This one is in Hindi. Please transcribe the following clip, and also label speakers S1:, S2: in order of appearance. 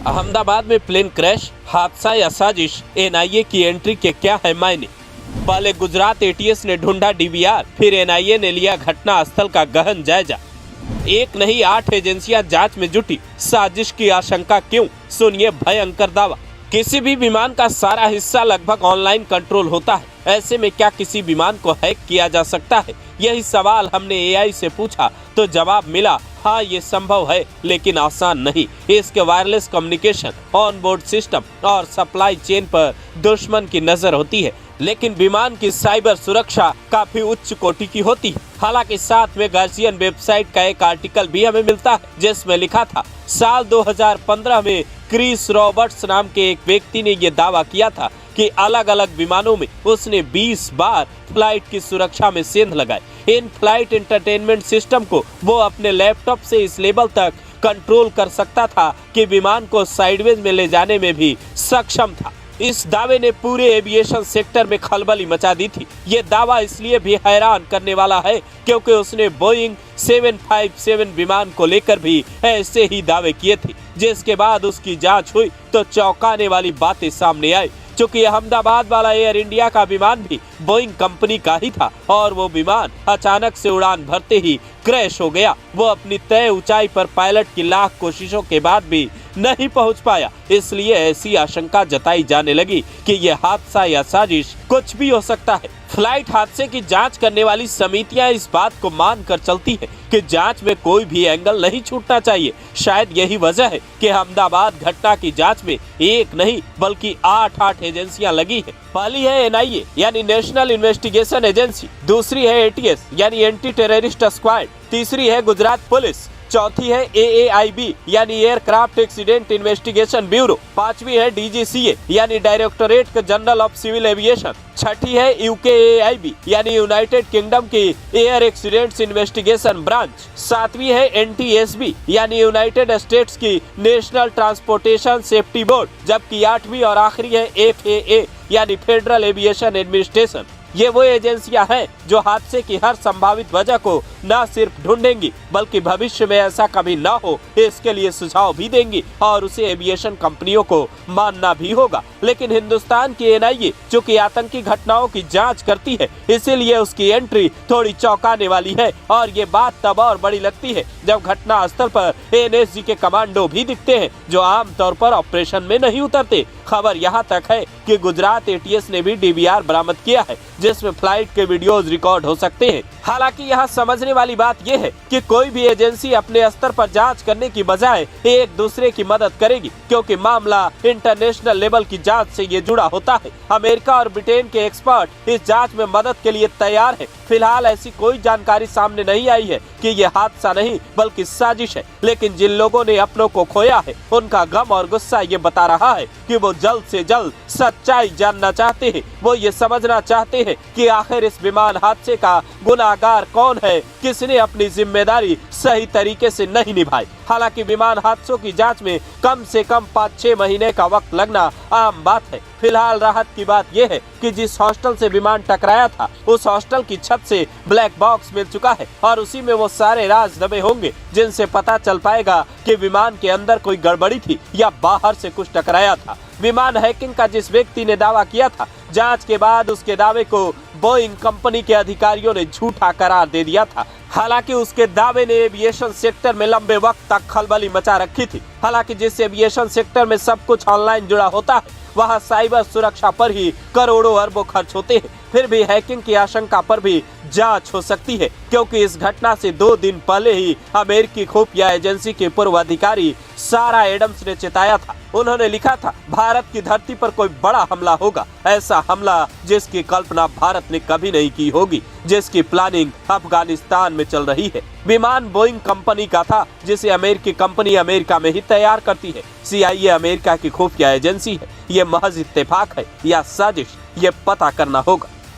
S1: अहमदाबाद में प्लेन क्रैश, हादसा या साजिश, एनआईए की एंट्री के क्या है मायने। पहले गुजरात एटीएस ने ढूंढा डीवीआर, फिर एनआईए ने लिया घटना स्थल का गहन जायजा। एक नहीं 8 एजेंसियां जांच में जुटी, साजिश की आशंका क्यों, सुनिए भयंकर दावा। किसी भी विमान का सारा हिस्सा लगभग ऑनलाइन कंट्रोल होता है, ऐसे में क्या किसी विमान को हैक किया जा सकता है? यही सवाल हमने एआई से पूछा तो जवाब मिला, हाँ ये संभव है, लेकिन आसान नहीं। इसके wireless communication, on board system और सप्लाई चेन पर दुश्मन की नजर होती है, लेकिन विमान की साइबर सुरक्षा काफी उच्च कोटि की होती है। हालांकि साथ में गार्जियन वेबसाइट का एक आर्टिकल भी हमें मिलता है जिसमें लिखा था, साल 2015 में क्रिस रॉबर्ट्स नाम के एक व्यक्ति ने यह दावा किया था कि अलग अलग विमानों में उसने 20 बार फ्लाइट की सुरक्षा में सेंध लगाए। इन फ्लाइट एंटरटेनमेंट सिस्टम को वो अपने लैपटॉप से इस लेवल तक कंट्रोल कर सकता था कि विमान को साइडवेज में ले जाने में भी सक्षम था। इस दावे ने पूरे एविएशन सेक्टर में खलबली मचा दी थी। ये दावा इसलिए भी हैरान करने वाला है क्योंकि उसने बोइंग 757 विमान को लेकर भी ऐसे ही दावे किए थे, जिसके बाद उसकी जांच हुई तो चौंकाने वाली बातें सामने आई। चूंकि अहमदाबाद वाला एयर इंडिया का विमान भी बोइंग कंपनी का ही था और वो विमान अचानक से उड़ान भरते ही क्रैश हो गया। वो अपनी तय ऊंचाई पर पायलट की लाख कोशिशों के बाद भी नहीं पहुंच पाया। इसलिए ऐसी आशंका जताई जाने लगी कि यह हादसा या साजिश कुछ भी हो सकता है। फ्लाइट हादसे की जांच करने वाली समितियां इस बात को मान कर चलती है कि जांच में कोई भी एंगल नहीं छूटना चाहिए। शायद यही वजह है कि अहमदाबाद घटना की जांच में एक नहीं बल्कि 8 एजेंसियां लगी है। पहली है एनआईए यानी नेशनल इन्वेस्टिगेशन एजेंसी, दूसरी है एटीएस यानी एंटी टेररिस्ट स्क्वाड, तीसरी है गुजरात पुलिस, चौथी है एएआईबी यानी एयरक्राफ्ट एक्सीडेंट इन्वेस्टिगेशन ब्यूरो, पांचवी है डीजीसीए यानी directorate general of civil aviation, छठी है यूकेएआईबी यानी यूनाइटेड किंगडम की एयर एक्सीडेंट्स इन्वेस्टिगेशन ब्रांच, सातवीं है एनटीएसबी यानी यूनाइटेड स्टेट्स की नेशनल ट्रांसपोर्टेशन सेफ्टी बोर्ड, जबकि 8वीं और आखिरी है एफएए यानी फेडरल एविएशन एडमिनिस्ट्रेशन। ये वो एजेंसियां हैं जो हादसे की हर संभावित वजह को न सिर्फ ढूंढेंगी बल्कि भविष्य में ऐसा कभी न हो इसके लिए सुझाव भी देंगी और उसे एविएशन कंपनियों को मानना भी होगा। लेकिन हिंदुस्तान की एनआईए जो कि आतंकी घटनाओं की जांच करती है, इसीलिए उसकी एंट्री थोड़ी चौंकाने वाली है। और ये बात तब और बड़ी लगती है जब घटना स्थल पर एनएसजी के कमांडो भी दिखते हैं जो आमतौर पर ऑपरेशन में नहीं उतरते। खबर यहाँ तक है कि गुजरात एटीएस ने भी डीवीआर बरामद किया है जिसमें फ्लाइट के वीडियोस रिकॉर्ड हो सकते हैं। हालांकि यहाँ समझने वाली बात यह है कि कोई भी एजेंसी अपने स्तर पर जांच करने की बजाय एक दूसरे की मदद करेगी, क्योंकि मामला इंटरनेशनल लेवल की जांच से ये जुड़ा होता है। अमेरिका और ब्रिटेन के एक्सपर्ट इस जांच में मदद के लिए तैयार है। फिलहाल ऐसी कोई जानकारी सामने नहीं आई है कि ये हादसा नहीं बल्कि साजिश है, लेकिन जिन लोगों ने अपनों को खोया है उनका गम और गुस्सा ये बता रहा है कि वो जल्द से जल्द सच्चाई जानना चाहते हैं। वो ये समझना चाहते हैं कि आखिर इस विमान हादसे का गुनाहगार कौन है, किसने अपनी जिम्मेदारी सही तरीके से नहीं निभाई। हालांकि विमान हादसों की जांच में कम से कम 5-6 महीने का वक्त लगना आम बात है। फिलहाल राहत की बात यह है कि जिस हॉस्टल से विमान टकराया था उस हॉस्टल की छत से ब्लैक बॉक्स मिल चुका है और उसी में वो सारे राज दबे होंगे जिनसे पता चल पाएगा कि विमान के अंदर कोई गड़बड़ी थी या बाहर से कुछ टकराया था। विमान हैकिंग का जिस व्यक्ति ने दावा किया था, जांच के बाद उसके दावे को बोइंग कंपनी के अधिकारियों ने झूठा करार दे दिया था। हालांकि उसके दावे ने एविएशन सेक्टर में लंबे वक्त तक खलबली मचा रखी थी। हालांकि जिस एविएशन सेक्टर में सब कुछ ऑनलाइन जुड़ा होता है वहां साइबर सुरक्षा पर ही करोड़ों अरबों खर्च होते हैं। फिर भी हैकिंग की आशंका पर भी जांच हो सकती है, क्योंकि इस घटना से 2 दिन पहले ही अमेरिकी खुफिया एजेंसी के पूर्व अधिकारी सारा एडम्स ने चेताया था। उन्होंने लिखा था, भारत की धरती पर कोई बड़ा हमला होगा, ऐसा हमला जिसकी कल्पना भारत ने कभी नहीं की होगी, जिसकी प्लानिंग अफगानिस्तान में चल रही है। विमान बोइंग कंपनी का था जिसे अमेरिकी कंपनी अमेरिका में ही तैयार करती है। CIA अमेरिका की खुफिया एजेंसी है। ये महज इत्तेफाक है या साजिश, ये पता करना होगा।